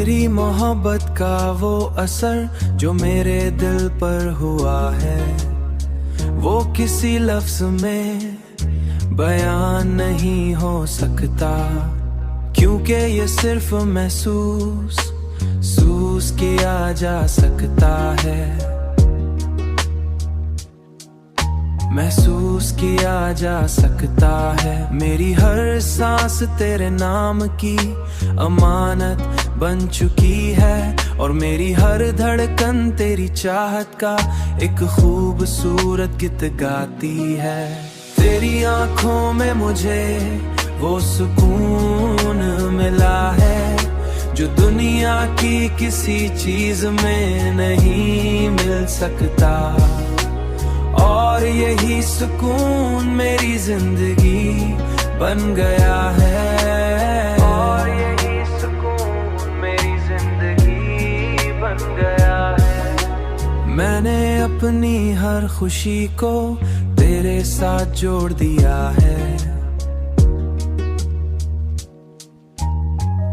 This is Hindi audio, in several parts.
तेरी मोहब्बत का वो असर जो मेरे दिल पर हुआ है, वो किसी लफ्ज में बयान नहीं हो सकता, क्योंकि ये सिर्फ महसूस किया जा सकता है, महसूस किया जा सकता है। मेरी हर सांस तेरे नाम की अमानत बन चुकी है, और मेरी हर धड़कन तेरी चाहत का एक खूबसूरत गीत गाती है। तेरी आंखों में मुझे वो सुकून मिला है जो दुनिया की किसी चीज में नहीं मिल सकता, और यही सुकून मेरी जिंदगी बन गया है, और यही सुकून मेरी जिंदगी बन गया है। मैंने अपनी हर खुशी को तेरे साथ जोड़ दिया है,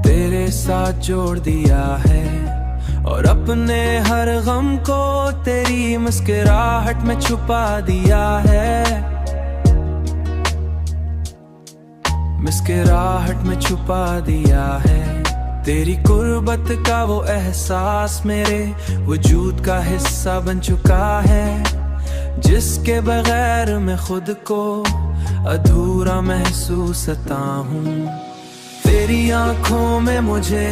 तेरे साथ जोड़ दिया है, और अपने हर गम को तेरी मुस्कुराहट में छुपा दिया है, मुस्कुराहट में छुपा दिया है। तेरी कुर्बत का वो एहसास मेरे वजूद का हिस्सा बन चुका है, जिसके बगैर मैं खुद को अधूरा महसूसता हूँ। तेरी आंखों में मुझे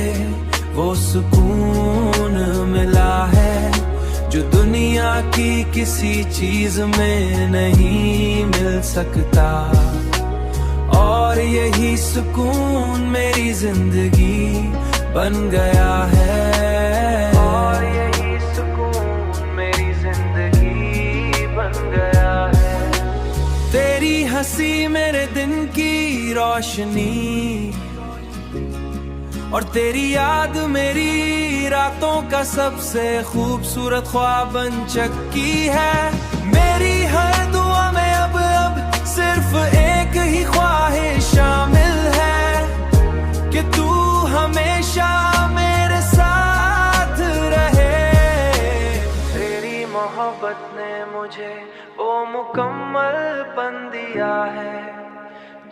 वो सुकून मिला है जो दुनिया की किसी चीज में नहीं मिल सकता, और यही सुकून मेरी जिंदगी बन गया है, और यही सुकून मेरी जिंदगी बन गया है। तेरी हंसी मेरे दिन की रोशनी, और तेरी याद मेरी रातों का सबसे खूबसूरत ख्वाब बन चुकी है। मेरी हर दुआ में अब सिर्फ एक ही ख्वाहिश शामिल है कि तू हमेशा मेरे साथ रहे। तेरी मोहब्बत ने मुझे वो मुकम्मलपन दिया है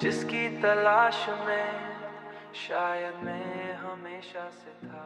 जिसकी तलाश में शायद मैं हमेशा से था।